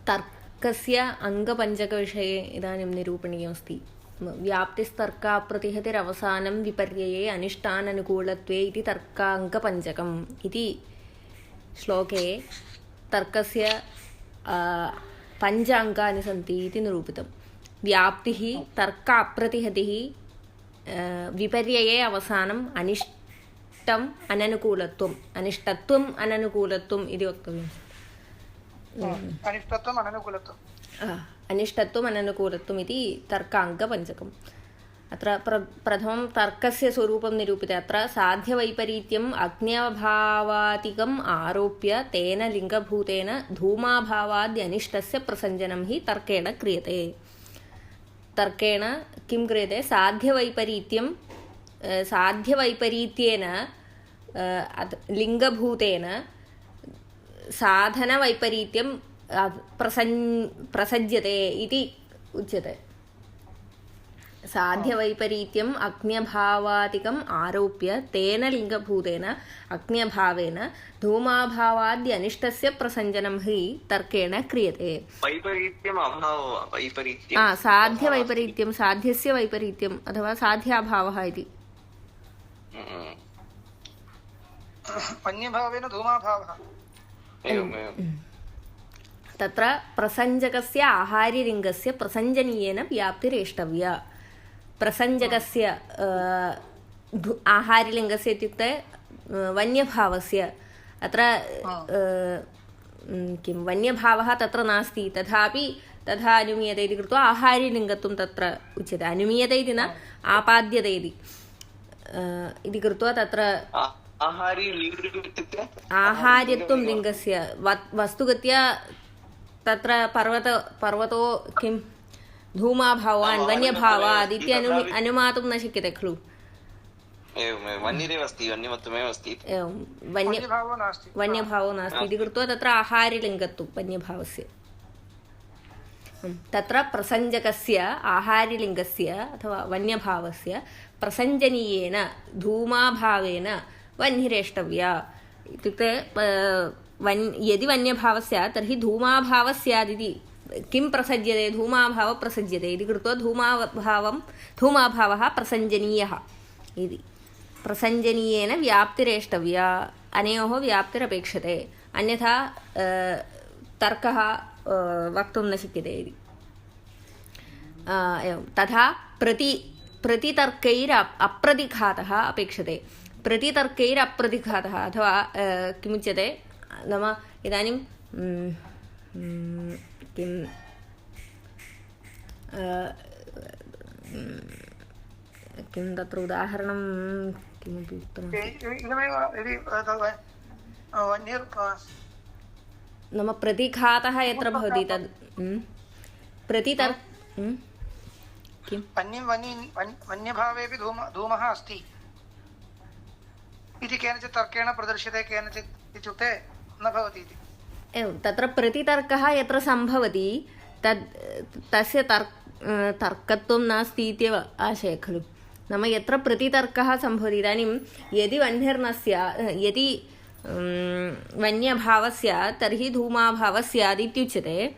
तर्कस्य अङ्गपञ्चकविषये इदानीं निरूपणीयमस्ति. व्याप्तिस्तर्काप्रतिहतिरवसानं विपर्यये अनिष्टाननुकूलत्वे इति तर्काङ्गपञ्चकम् इति श्लोके तर्कस्य पञ्च अङ्गानि सन्ति इति निरूपितं. व्याप्तिः, तर्क अप्रतिहतिः, विपर्यये अवसानम्, अनिष्टम् अननुकूलत्वम्, अनिष्टत्वम् अननुकूलत्वम् इति वक्तव्यम्. अनिष्टत्वम् अननुकूलत्वम् इति तर्काङ्गपञ्चकम्. अत्र प्रथमं तर्कस्य स्वरूपं निरूप्यते. अत्र साध्यवैपरीत्यम् अज्ञाभावातिकम् आरोप्य तेन लिङ्गभूतेन धूमाभावाद्यनिष्टस्य प्रसञ्जनं हि तर्केण क्रियते. तर्केण किं क्रियते? साध्यवैपरीत्येन लिङ्गभूतेन साधनवैपरीत्यं प्रसज्यते इति उच्यते. साध्यवैपरीत्यम् अज्ञभावादिकम् आरोप्य तेन लिङ्गभूतेन अज्ञभावेन धूमाभावाद्यनिष्टस्य प्रसञ्जनं हि तर्केण क्रियते. साध्यवैपरीत्यं, साध्यस्य वैपरीत्यम् अथवा साध्याभावः इति. अन्यभावेन धूमाभावः. तत्र प्रसञ्जकस्य आहार्यलिङ्गस्य प्रसञ्जनीयेन व्याप्तिरेष्टव्या. प्रसञ्जकस्य आहार्यलिङ्गस्य इत्युक्ते वन्यभावस्य. अत्र किं वन्यभावः तत्र नास्ति, तथापि तथा अनुमीयते इति कृत्वा आहार्यलिङ्गत्वं तत्र उच्यते. अनुमीयते इति न, आपाद्यते इति कृत्वा तत्र आहार्यत्वं लिङ्गस्य वस्तुगत्या तत्र पर्वतो किं धूमाभावान् वन्यभावात् इति अनुमातुं न शक्यते खलु. वन्यभावो नास्ति इति कृत्वा तत्र आहार्यलिङ्गत्वं वन्यभावस्य. तत्र प्रसञ्जकस्य आहार्यलिङ्गस्य अथवा वन्यभावस्य प्रसञ्जनीयेन धूमाभावेन वह्निरेष्टव्या. इत्युक्ते यदि वन्यभावः स्यात् तर्हि धूमाभावः स्यादिति. किं प्रसज्यते? धूमाभावः प्रसज्यते इति कृत्वा धूमाभावः प्रसञ्जनीयः इति. प्रसञ्जनीयेन व्याप्तिरेष्टव्या. अनयोः व्याप्तिरपेक्षते, अन्यथा तर्कः वक्तुं न शक्यते इति. एवं तथा प्रतितर्कैर अप्रतिघातः अपेक्षते. प्रतितर्कैरप्रतिघातः अथवा किमुच्यते नाम इदानीं किं तत्र उदाहरणं किमपि नाम प्रतिघातः यत्र भवति तद् किं वन्यभावेपि धूमः अस्ति इति केनचित् तर्केण प्रदर्श्यते, केनचित् इत्युक्ते न भवति इति. एवं तत्र प्रतितर्कः यत्र सम्भवति तस्य तर्कत्वं नास्ति इत्येव आशयः खलु. नाम यत्र प्रतितर्कः सम्भवति, इदानीं यदि वह्निर्न स्यात्, यदि वन्यभावः स्यात् तर्हि धूमाभावः स्यात् इत्युच्यते.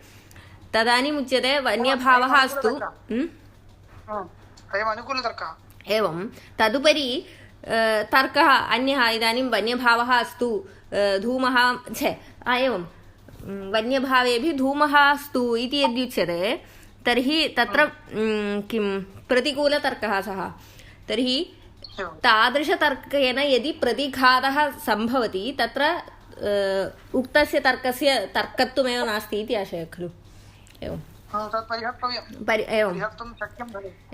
तदानीम् उच्यते वन्यभावः अस्तु. एवं तदुपरि तर्कः अन्यः. इदानीं वन्यभावः अस्तु, धूमः एवं वन्यभावेभिः धूमः अस्तु इति यद्युच्यते तर्हि तत्र किं प्रतिकूलतर्कः सः. तर्हि तादृशतर्केन यदि प्रतिघातः सम्भवति तत्र उक्तस्य तर्कस्य तर्कत्वमेव नास्ति इति आशयः खलु. एवं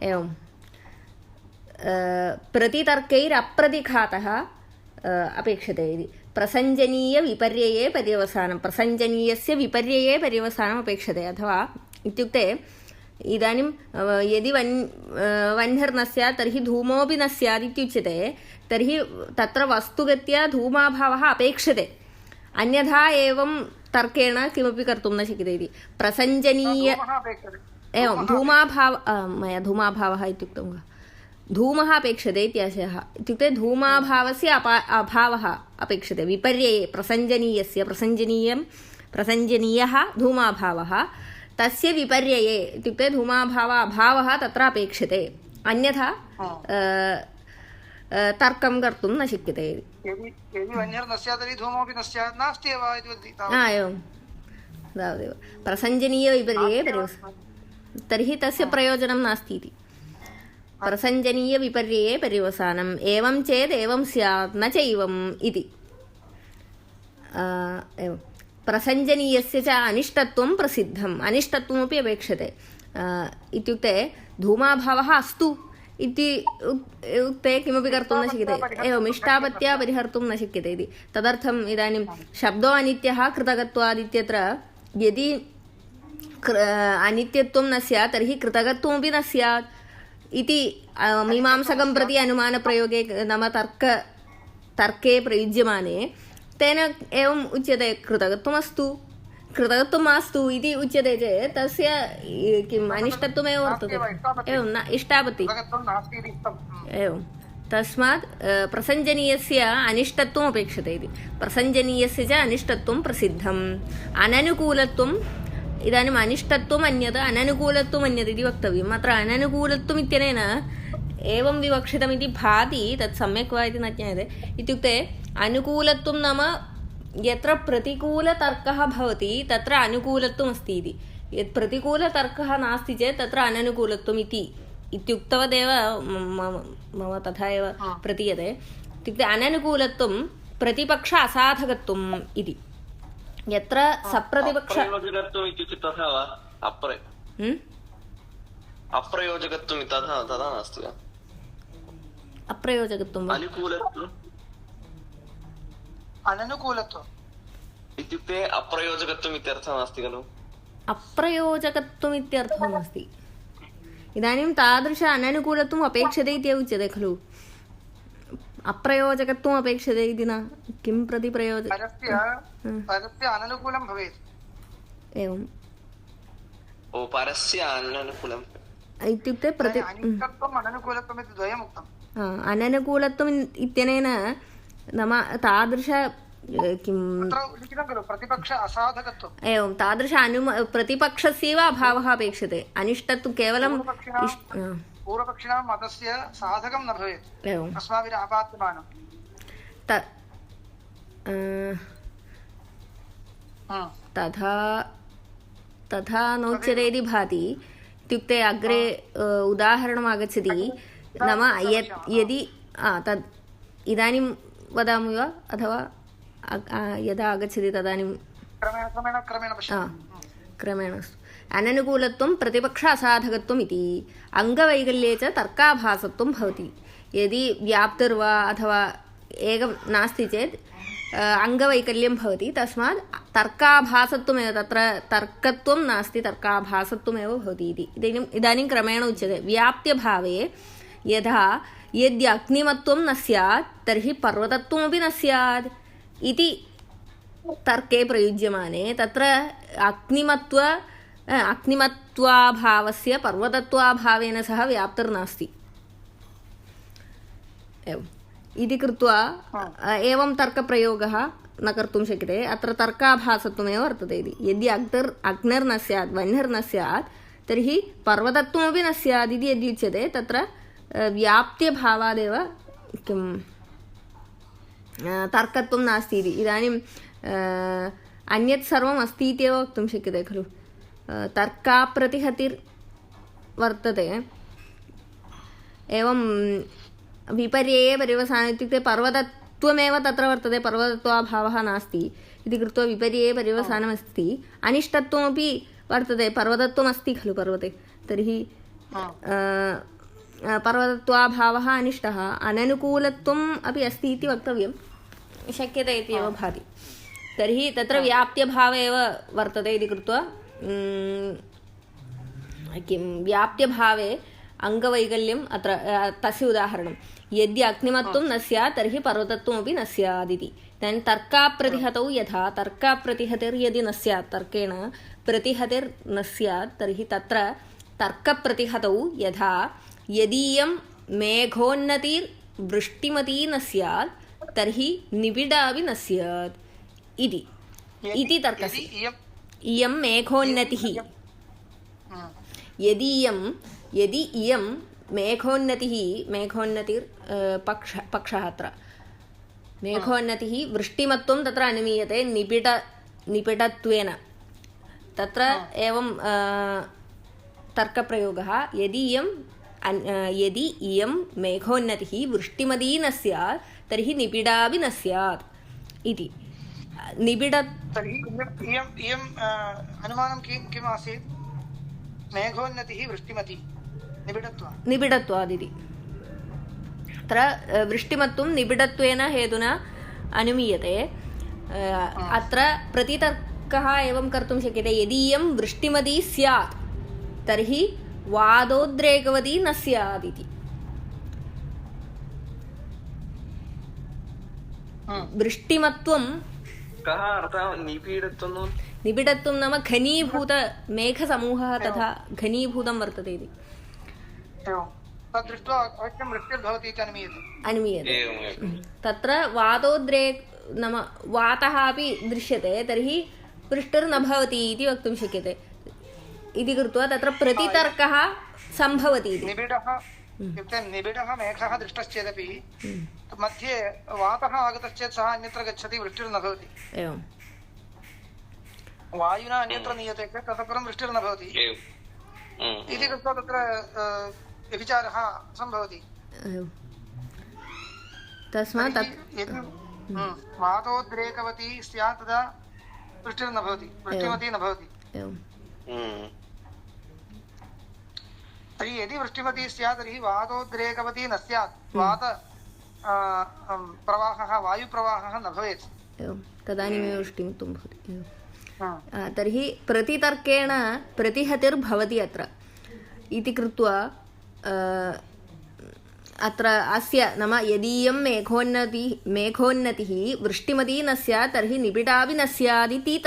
एवं प्रतितर्कैरप्रतिघातः अपेक्षते इति. प्रसञ्जनीयविपर्यये पर्यवसानं, प्रसञ्जनीयस्य विपर्यये पर्यवसानम् अपेक्षते. अथवा इत्युक्ते इदानीं यदि वह्निर्न स्यात् तर्हि धूमोऽपि न स्यात् इत्युच्यते. तर्हि तत्र वस्तुगत्या धूमाभावः अपेक्षते, अन्यथा एवं तर्केण किमपि कर्तुं न शक्यते इति. प्रसञ्जनीय एवं मया धूमाभावः इत्युक्तं वा, धूमः अपेक्षते इत्याशयः. इत्युक्ते धूमाभावस्य अभावः अपेक्षते विपर्यये. प्रसञ्जनीयस्य, प्रसञ्जनीयं प्रसञ्जनीयः धूमाभावः तस्य विपर्यये इत्युक्ते अभावः तत्र अपेक्षते अन्यथा तर्कं कर्तुं न शक्यते यदि वह्निर्न स्यात् तर्हि धूमोऽपि न स्यात् नास्ति एव इति वदति एवं तावदेव प्रसञ्जनीयविपर्यये तर्हि तस्य प्रयोजनं नास्ति इति प्रसञ्जनीयविपर्यये पर्यवसानम् एवं चेत् एवं स्यात् न चैवम् इति एवं प्रसञ्जनीयस्य च अनिष्टत्वं प्रसिद्धम् अनिष्टत्वमपि अपेक्षते इत्युक्ते धूमाभावः अस्तु इति उक्ते किमपि कर्तुं न शक्यते एवम् इष्टापत्या परिहर्तुं न शक्यते इति तदर्थम् इदानीं शब्दो अनित्यः कृतकत्वात् इत्यत्र यदि अनित्यत्वं न स्यात् तर्हि कृतकत्वमपि न स्यात् इति मीमांसकं प्रति अनुमानप्रयोगे नाम तर्के प्रयुज्यमाने तेन एवम् उच्यते कृतकत्वमस्तु कृतकत्वं मास्तु इति उच्यते चेत् तस्य किम् अनिष्टत्वमेव वर्तते एवं न इष्टापत्ति एवं तस्मात् प्रसञ्जनीयस्य अनिष्टत्वम् अपेक्षते इति प्रसञ्जनीयस्य च अनिष्टत्वं प्रसिद्धम् अननुकूलत्वम् इदानीम् अनिष्टत्वम् अन्यत् अननुकूलत्वम् अन्यत् इति वक्तव्यम् अत्र अननुकूलत्वम् इत्यनेन एवं विवक्षितमिति भाति तत् सम्यक् वा इति न ज्ञायते इत्युक्ते अनुकूलत्वं नाम यत्र प्रतिकूलतर्कः भवति तत्र अनुकूलत्वम् अस्ति इति यत् प्रतिकूलतर्कः नास्ति चेत् तत्र अननुकूलत्वम् इत्युक्तवदेव मम तथा एव प्रतीयते इत्युक्ते अननुकूलत्वं प्रतिपक्ष असाधकत्वम् इति यत्र सप्रतिपक्ष अप्रयोजकत्वं तथा नास्ति वा अप्रयोजकत्वं अननुकूलत्वम् इत्युक्ते अप्रयोजकत्वम् इत्यर्थः नास्ति खलु अप्रयोजकत्वम् इत्यर्थः नास्ति इदानीं तादृश अननुकूलत्वम् अपेक्षते इत्येव उच्यते खलु अप्रयोजकत्वम् अपेक्षते इति न किं प्रति परस्य अननुकूलं भवेत् एवम् परस्य अननुकूलम् इत्युक्ते अनिष्टत्वम् अननुकूलत्वम् इति द्वयम् उक्तम् अननुकूलत्वम् इत्यनेन नाम तादृश किं प्रतिपक्ष असाधकत्वम् एवं तादृश प्रतिपक्षस्यैव अभावः अपेक्षते अनिष्टत्वं केवलं पूर्वपक्षिणां मतस्य साधकं न भवेत् एवम् अस्माभिः आपाद्यमानं तथा नोच्यते इति भाति इत्युक्ते अग्रे उदाहरणम् आगच्छति नाम यदि तद् इदानीं वदामि वा अथवा यदा आगच्छति तदानीं क्रमेण अस्तु अननुकूलत्वं प्रतिपक्ष असाधकत्वम् इति अङ्गवैकल्ये च तर्काभासत्वं भवति यदि व्याप्तिर्वा अथवा एकं नास्ति चेत् अङ्गवैकल्यं भवति तस्मात् तर्काभासत्वमेव तत्र तर्कत्वं नास्ति तर्काभासत्वमेव भवति इति इदानीं क्रमेण उच्यते व्याप्त्यभावे यथा यद्य अग्निमत्वं न स्यात् तर्हि पर्वतत्वमपि न स्यात् इति तर्के प्रयुज्यमाने तत्र अग्निमत्वाभावस्य पर्वतत्वाभावेन सह व्याप्तिर्नास्ति एवम् इति कृत्वा एवं तर्कप्रयोगः न कर्तुं शक्यते अत्र तर्काभासत्वमेव वर्तते इति यदि अग्निर्न स्यात् वह्निर्न स्यात् तर्हि पर्वतत्वमपि न स्यात् इति यद्युच्यते तत्र व्याप्त्यभावादेव किं तर्कत्वं नास्ति इति इदानीं अन्यत् सर्वम् अस्ति इत्येव वक्तुं शक्यते खलु तर्काप्रतिहतिर्वर्तते एवं विपर्यये पर्यवसानम् इत्युक्ते पर्वतत्वमेव तत्र वर्तते पर्वतत्वाभावः नास्ति इति कृत्वा विपर्यये पर्यवसानमस्ति अनिष्टत्वमपि वर्तते पर्वतत्वमस्ति खलु पर्वते तर्हि पर्वतत्वाभावः अनिष्टः अननुकूलत्वम् अपि अस्ति इति वक्तव्यं शक्यते इत्येव भाति तर्हि तत्र व्याप्त्यभावः एव वर्तते इति कृत्वा किं व्याप्त्यभावे अङ्गवैकल्यम् अत्र तस्य उदाहरणं यदि अग्निमत्वं न स्यात् तर्हि पर्वतत्वमपि न स्यात् इति इदानीं तर्काप्रतिहतौ यथा तर्काप्रतिहतिर्यदि न स्यात् तर्केण प्रतिहतिर्न स्यात् तर्हि तत्र तर्कप्रतिहतौ यथा यदीयं मेघोन्नतिर्वृष्टिमती न स्यात् तर्हि निबिडापि न स्यात् इति इति तर्कस्य इयम् इयं मेघोन्नतिः यदि इयं मेघोन्नतिः मेघोन्नतिर् पक्षः अत्र मेघोन्नतिः वृष्टिमत्वं तत्र अनुमीयते निबिडत्वेन तत्र एवं तर्कप्रयोगः यदि इयं मेघोन्नतिः वृष्टिमती न स्यात् तर्हि निबिडापि न स्यात् इति तर्हि इयम् अनुमानं किम् आसीत् मेघोन्नतिः वृष्टिमती निबिडत्वादिति अत्र वृष्टिमत्वं निबिडत्वेन हेतुना अनुमीयते अत्र प्रतितर्कः एवं कर्तुं शक्यते यदि इयं वृष्टिमती स्यात् तर्हि वादोद्रेकवती न स्यात् इति वृष्टिमत्वं कः अर्थः निबिडत्वं नाम घनीभूत मेघसमूहः तथा घनीभूतं वर्तते इति तद्दृष्ट्वा अवश्यं वृष्टिर्भवति इति अनुमीयते तत्र नाम वातः अपि दृश्यते तर्हि वृष्टिर्न भवति इति वक्तुं शक्यते इति कृत्वा तत्र प्रतितर्कः सम्भवति इति निबिडः मेघः दृष्टश्चेदपि मध्ये वातः आगतश्चेत् सः अन्यत्र गच्छति वृष्टिर्न भवति एवं वायुना अन्यत्र नीयते चेत् ततः परं वृष्टिर्न भवति इति कृत्वा तत्र व्यभिचारः सम्भवति तस्मात् यदि वातोद्रेकवती स्यात् तदा वृष्टिर्न भवति वृष्टिमती न भवति तर्हि यदि वृष्टिमती स्यात् तर्हि वातोद्रेकवती न स्यात् वात प्रवाहः वायुप्रवाहः न भवेत् तदानीमेव वृष्टिमत्वं भवति तर्हि प्रतितर्केण प्रतिहतिर्भवति अत्र इति कृत्वा अत्र अस्य नाम यदीयं मेघोन्नतिः वृष्टिमती न स्यात् तर्हि निबिडापि न स्यादिति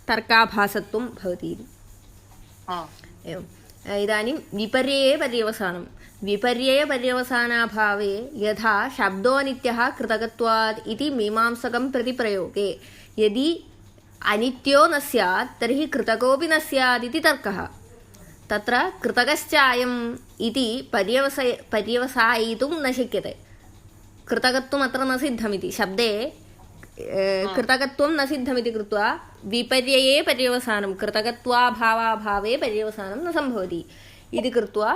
तर्काभासत्वं भवति एवम् इदानीं विपर्ययपर्यवसानाभावे यथा शब्दोऽनित्यः कृतकत्वात् इति मीमांसकं प्रतिप्रयोगे यदि अनित्यो न स्यात् तर्हि कृतकोऽपि न स्यादिति तर्कः तत्र कृतकश्चायम् इति पर्यवसायितुं न शक्यते कृतकत्वम् अत्र न सिद्धमिति शब्दे कृतकत्वं न सिद्धमिति कृत्वा विपर्यये पर्यवसानं कृतकत्वाभावाभावे पर्यवसानं न सम्भवति इति कृत्वा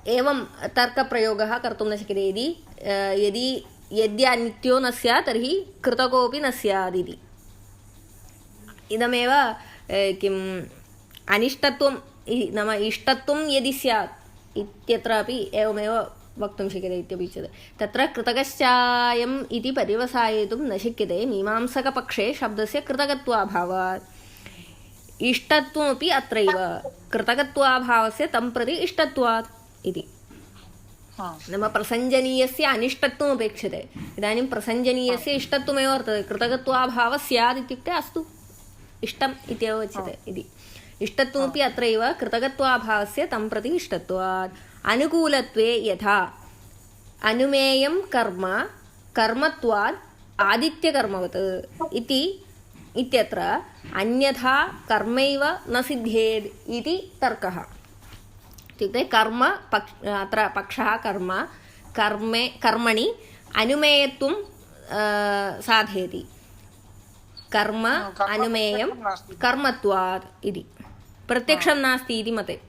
एवं तर्कप्रयोगः कर्तुं न शक्यते यदि अनित्यो न स्यात् तर्हि कृतकोऽपि न स्यादिति इदमेव किम् अनिष्टत्वं नाम इष्टत्वं यदि स्यात् इत्यत्रापि एवमेव वक्तुं शक्यते इत्यपि उच्यते तत्र कृतकश्चायम् इति पर्यवसाययितुं न शक्यते मीमांसकपक्षे शब्दस्य कृतकत्वाभावात् इष्टत्वमपि अत्रैव कृतकत्वाभावस्य तं प्रति इष्टत्वात् इति नाम प्रसञ्जनीयस्य अनिष्टत्वम् अपेक्षते इदानीं प्रसञ्जनीयस्य इष्टत्वमेव वर्तते कृतकत्वाभावः स्यात् इत्युक्ते अस्तु इष्टम् इत्येव उच्यते इति इष्टत्वमपि अत्रैव कृतकत्वाभावस्य तं प्रति इष्टत्वात् अनुकूलत्वे यथा अनुमेयं कर्मत्वात् आदित्यकर्मवत् इत्यत्र अन्यथा कर्मैव न सिद्ध्येत् इति तर्कः इत्युक्ते अत्र पक्षः कर्मणि अनुमेयत्वं साधयति कर्म अनुमेयं कर्मत्वात् इति प्रत्यक्षं नास्ति इति मते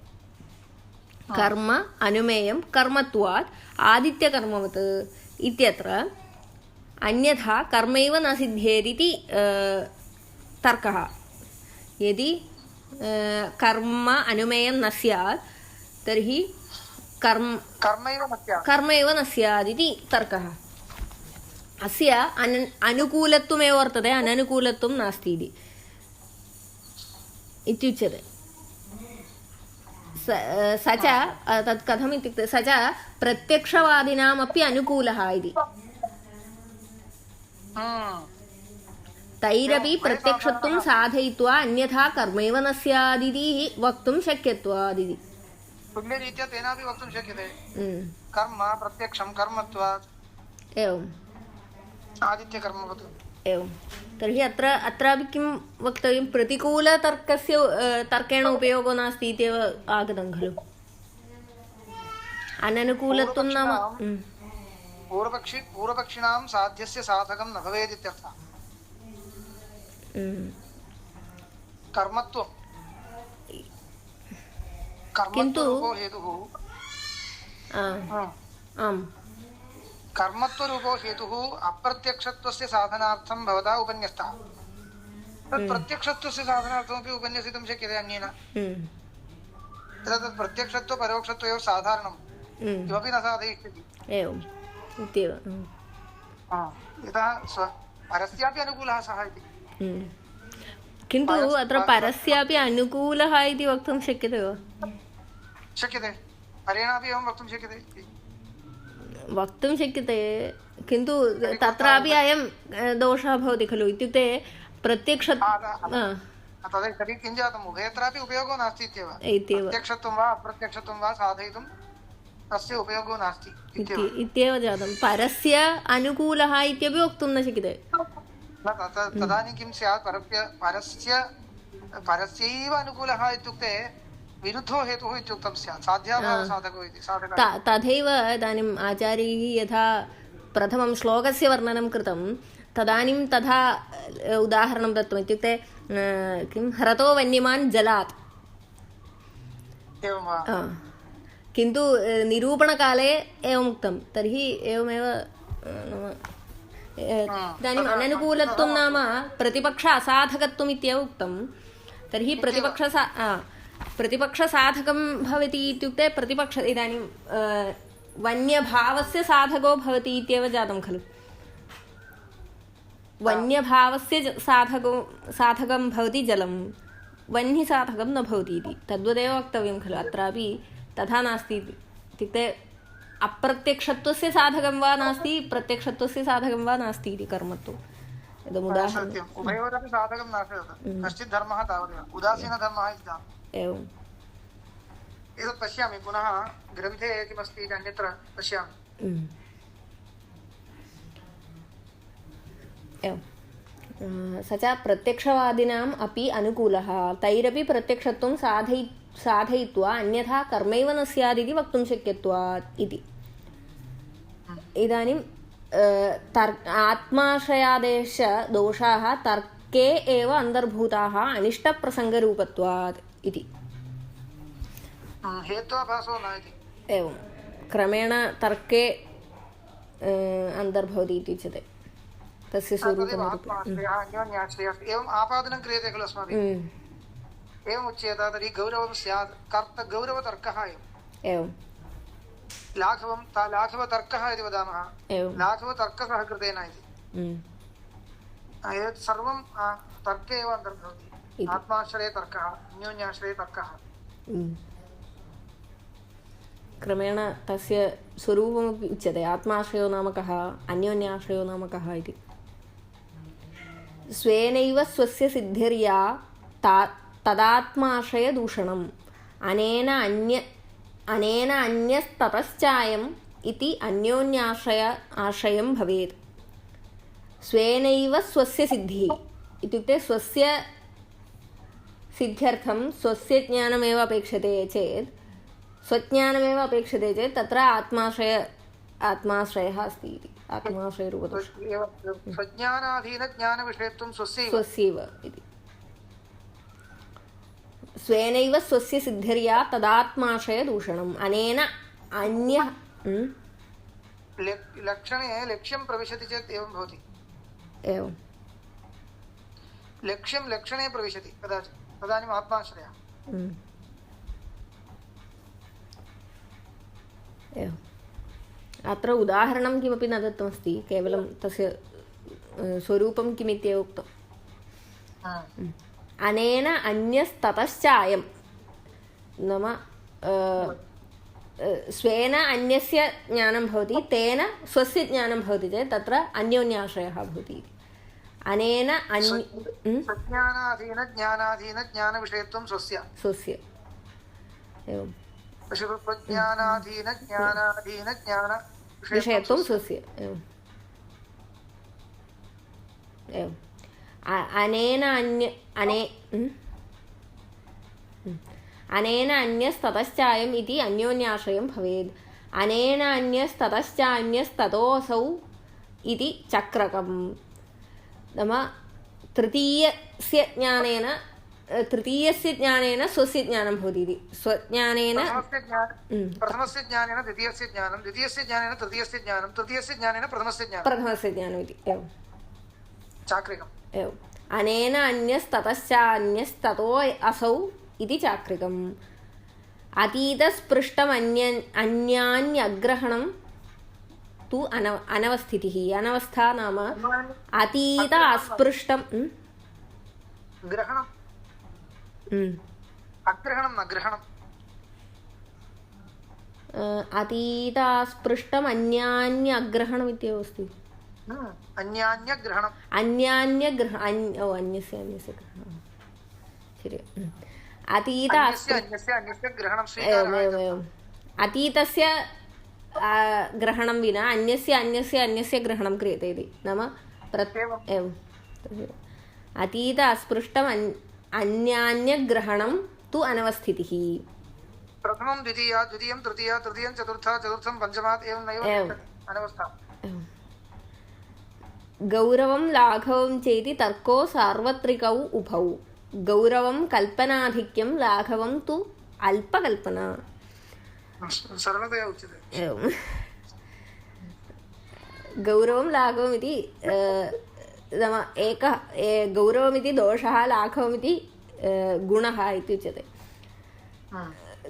कर्म अनुमेयं कर्मत्वात् आदित्यकर्मवत् इत्यत्र अन्यथा कर्मैव न सिद्ध्येदिति तर्कः यदि कर्म अनुमेयं न स्यात् तर्हि कर्मैव न स्यादिति तर्कः अस्य अनुकूलत्वमेव वर्तते अननुकूलत्वं नास्ति इत्युच्यते स च तत् कथम् इत्युक्ते स च प्रत्यक्षवादिनामपि अनुकूलः इति तैरपि प्रत्यक्षत्वं साधयित्वा अन्यथा कर्मैव न स्यादिति वक्तुं शक्यत्वादिति तुल्यरीत्या तेनापि वक्तुं शक्यते कर्म प्रत्यक्षं कर्मत्वात् एवम् आदित्यकर्मवत् एवं तर्हि अत्रापि किं वक्तव्यं प्रतिकूलतर्कस्य तर्केण उपयोगो नास्ति इत्येव आगतं खलु अननुकूलत्वं नाम पूर्वपक्षिणां साध्यस्य साधकं न भवेदित्यर्थः कर्मत्वं कर्मत्वरूपो हेतुः आम् कर्मत्वरूपो हेतुः अप्रत्यक्षत्वस्य साधनार्थं भवता उपन्यस्तः तत् प्रत्यक्षत्वस्य साधनार्थमपि उपन्यसितुं शक्यते अन्येन तत् प्रत्यक्षत्व परोक्षत्वयोः साधारणं किमपि न साधयिष्यति एवम् इत्येव यतः परस्यापि अनुकूलः सः इति किन्तु अत्र परस्यापि अनुकूलः इति वक्तुं शक्यते वा शक्यते परेणापि एवं वक्तुं शक्यते वक्तुं शक्यते किन्तु तत्रापि अयं दोषः भवति खलु इत्युक्ते प्रत्यक्ष तर्हि किं जातम् उभयत्रापि उपयोगो नास्ति इत्येव प्रत्यक्षत्वं वा अप्रत्यक्षत्वं वा साधयितुं तस्य उपयोगो नास्ति इत्येव जातं परस्य अनुकूलः इत्यपि वक्तुं न शक्यते तदानीं किं स्यात् परस्यैव अनुकूलः इत्युक्ते विरुद्धो हेतुः इत्युक्तं स्यात् साध्याभावसाधको इति तथैव इदानीम् आचार्यैः यथा प्रथमं श्लोकस्य वर्णनं कृतं तदानीं तथा उदाहरणं दत्तम् इत्युक्ते किं हरतो वन्यमान् जलात् एवं वा किन्तु निरूपणकाले एवमुक्तं तर्हि एवमेव इदानीम् अननुकूलत्वं नाम प्रतिपक्ष असाधकत्वम् इत्येव उक्तं तर्हि प्रतिपक्षसाधकं भवति इत्युक्ते प्रतिपक्ष इदानीं वन्यभावस्य साधको भवति इत्येव जातं खलु वन्यभावस्य साधकं भवति जलं वह्निसाधकं न भवति इति तद्वदेव वक्तव्यं खलु अत्रापि तथा नास्ति इत्युक्ते अप्रत्यक्षत्वस्य साधकं वा नास्ति प्रत्यक्षत्वस्य साधकं वा नास्ति इति कर्मत्वम् इदमुदाहरणम् उभयोरपि साधकं नास्ति कश्चित् धर्मः तावदेव उदासीनधर्मः इति जातम् एवम् एतत् पश्यामि पुनः ग्रन्थे किमस्ति इति अन्यत्र पश्यामि स च प्रत्यक्षवादिनाम् अपि अनुकूलः तैरपि प्रत्यक्षत्वं साधयित्वा अन्यथा कर्मैव न स्यादिति वक्तुं शक्यत्वात् इति इदानीं आत्माश्रयादेश दोषाः तर्के एव अन्तर्भूताः अनिष्टप्रसङ्गरूपत्वात् इति हेत्वाभासो न इति एवं क्रमेण तर्के अन्तर्भवति इति उच्यते तस्य स्वरूपम् एवम् आपादनं क्रियते खलु अस्माभिः एवम् उच्येत तर्हि गौरवं स्यात् गौरवतर्कः एवं लाघवतर्कः इति वदामः लाघवतर्कसहकृतेन इति एतत् सर्वं तर्के एव अन्तर्भवति आत्माश्रये तर्कः अन्योन्याश्रये तर्कः क्रमेण तस्य स्वरूपमपि उच्यते आत्माश्रयो नाम कः अन्योन्याश्रयो नाम कः इति स्वेनैव स्वस्य सिद्धिर्या तदात्माश्रयदूषणम् अनेन अन्यस्ततश्चायम् इति अन्योन्याश्रयं भवेत् स्वेनैव स्वस्य सिद्धिः इत्युक्ते स्वस्य सिद्ध्यर्थं स्वस्य ज्ञानमेव अपेक्षते चेत् स्वज्ञानमेव अपेक्षते चेत् तत्र आत्माश्रयः अस्ति इति आत्माश्रयरूपदोषः स्वज्ञानाधीनज्ञानविषयत्वं स्वस्यैव इति स्वेनैव स्वस्य सिद्धिर्या तदात्माश्रयदूषणम् अनेन अन्यः लक्षणे लक्ष्यं प्रविशति चेत् एवं भवति एवं लक्ष्यं लक्षणे प्रविशति कदाचित् तदानीम् आत्माश्रयः एवम् अत्र उदाहरणं किमपि न दत्तमस्ति केवलं तस्य स्वरूपं किमित्येव उक्तम् अनेन अन्यस्ततश्चायं नाम स्वेन अन्यस्य ज्ञानं भवति तेन स्वस्य ज्ञानं भवति चेत् तत्र अन्योन्याश्रयः भवति इति अनेन स्वज्ञानाधीनज्ञानविषयत्वं स्वस्य एवं विषयत्वं स्वस्य एवम् अनेन अन्यस्ततश्चायम् इति अन्योन्याश्रयं भवेत्. अनेन अन्यस्ततश्चान्यस्ततोऽसौ इति चक्रकम्. नाम तृतीयस्य ज्ञानेन स्वस्य ज्ञानं भवति इति. स्वज्ञानेन प्रथमस्य ज्ञानेन द्वितीयस्य ज्ञानं, द्वितीयस्य ज्ञानेन तृतीयस्य ज्ञानं, तृतीयस्य ज्ञानेन प्रथमस्य ज्ञानम् इति. एवं चाक्रिकम्. एवम्. अनेन अन्यस्ततश्चान्यस्ततो असौ इति चाक्रिकम्. अतीतस्पृष्टम् अन्यान्यग्रहणं तु अनवस्थितिः. अनवस्था नाम अतीत अस्पृष्टं ग्रहणम्. अग्रहणं न ग्रहणम्. अतीतास्पृष्टम् अन्यान्यग्रहणम् इत्येव अस्ति. अन्यान्यग्रहणम्. अन्यस्य ग्रहणं. ശരി. अतीतस्य ग्रहणं विना अन्यस्य ग्रहणं क्रियते इति. नाम एवम्. अतीत अस्पृष्टम् अन्यान्यग्रहणं तु अनवस्थितिः. प्रथमं द्वितीया, द्वितीयं तृतीया, तृतीयं चतुर्था, चतुर्थं पञ्चमात् एवं नैव अनवस्था. गौरवं लाघवं चेति तर्को सार्वत्रिकौ उभौ. गौरवं कल्पनाधिक्यं, लाघवं तु अल्पकल्पना. सरलतया उच्यते. एवं. गौरवं लाघवमिति नाम एकः गौरवमिति दोषः, लाघवमिति गुणः इति उच्यते.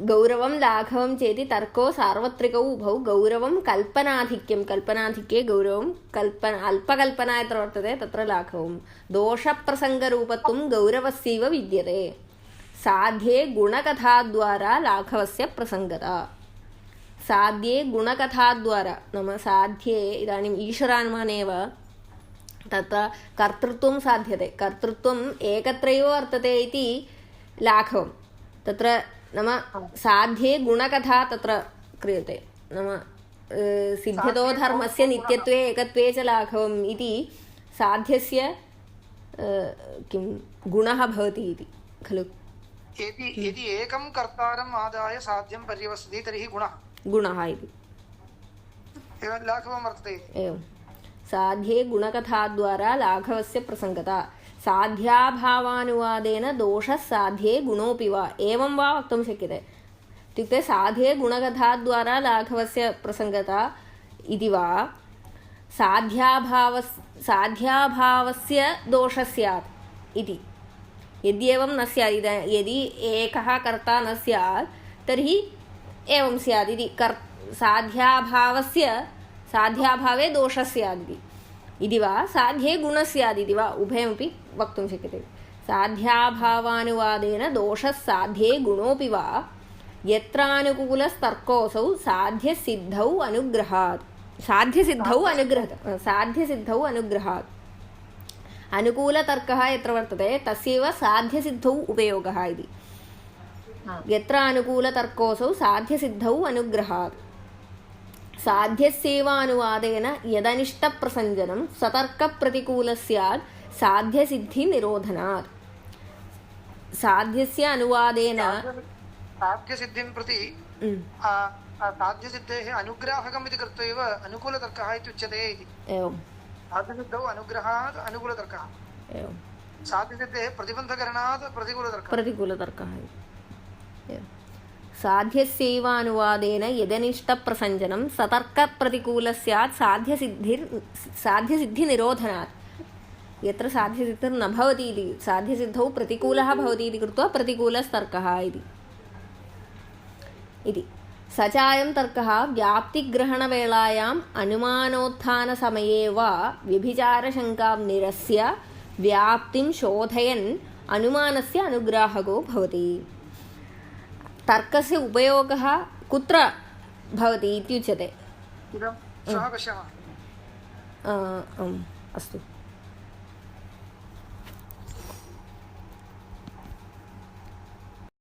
गौरवं लाघवं चेति तर्को सार्वत्रिकौ उभौ. गौरवं कल्पनाधिक्यं, कल्पनाधिक्ये गौरवं अल्पकल्पना यत्र वर्तते तत्र लाघवं. दोषप्रसङ्गरूपत्वं गौरवस्यैव विद्यते. साध्ये गुणकथाद्वारा लाघवस्य प्रसङ्गता. साध्ये गुणकथाद्वारा नाम साध्ये इदानीम् ईश्वरानुमानेव तत्र कर्तृत्वं साध्यते. कर्तृत्वम् एकत्रैव वर्तते इति लाघवं. तत्र नाम साध्ये गुणकथा तत्र क्रियते. नाम सिद्ध्यतो धर्मस्य नित्यत्वे एकत्वे च लाघवम् इति साध्यस्य किं गुणः भवति इति खलु. यदि एकं कर्तारम् आदाय साध्यं पर्यवसति तर्हि गुणः इति एवं लाघवं वर्तते. एवं. साध्ये गुणकथाद्वारा लाघवस्य प्रसङ्गता. साध्याभावानुवादेन दोषः साध्ये गुणोऽपि वा एवं वा वक्तुं शक्यते. इत्युक्ते साध्ये गुणकथाद्वारा लाघवस्य प्रसङ्गता इति वा साध्याभावस्य दोषः स्यात् इति. यद्येवं न स्यात्, यदि एकः कर्ता न स्यात् तर्हि एवं स्यात् इति. साध्याभावे दोषः स्यात् इति वा साध्ये गुणः स्यात् इति वा उभयमपि वक्तुं शक्यते. साध्याभावानुवादेन दोषः साध्ये गुणोऽपि वा यत्रानुकूलस्तर्कोऽसौ साध्यसिद्धौ अनुग्रहात्. अनुकूलतर्कः यत्र वर्तते तस्यैव साध्यसिद्धौ उपयोगः इति. यत्र अनुकूलतर्कोऽसौ साध्यसिद्धौ अनुग्रहात्. साध्यस्यैवानुवादेन यदनिष्टप्रसञ्जनं सतर्कप्रतिकूलः स्यात् साध्यसिद्धिनिरोधनात्. साध्यस्य अनुवादेन साध्यसिद्धिं प्रति साध्यसिद्धेः अनुग्राहकम् इति कृत्वा एव अनुकूलतर्कः इत्युच्यते इति. एवं. साध्यसिद्धौ अनुग्रहात् अनुकूलतर्कः. एवं. साध्यसिद्धेः प्रतिबन्धकरणात् प्रतिकूलतर्कः. साध्यस्यैवानुवादेन यदनिष्टप्रसञ्जनं सतर्कप्रतिकूलः स्यात् साध्यसिद्धिनिरोधनात्. यत्र साध्यसिद्धिर्न भवति इति साध्यसिद्धौ प्रतिकूलः भवति इति कृत्वा प्रतिकूलस्तर्कः इति. स चायं तर्कः व्याप्तिग्रहणवेलायाम् अनुमानोत्थानसमये वा व्यभिचारशङ्कां निरस्य व्याप्तिं शोधयन् अनुमानस्य अनुग्राहको भवति. तर्कस्य उपयोगः कुत्र भवति इत्युच्यते. इदं श्वः पश्यामः. अस्तु.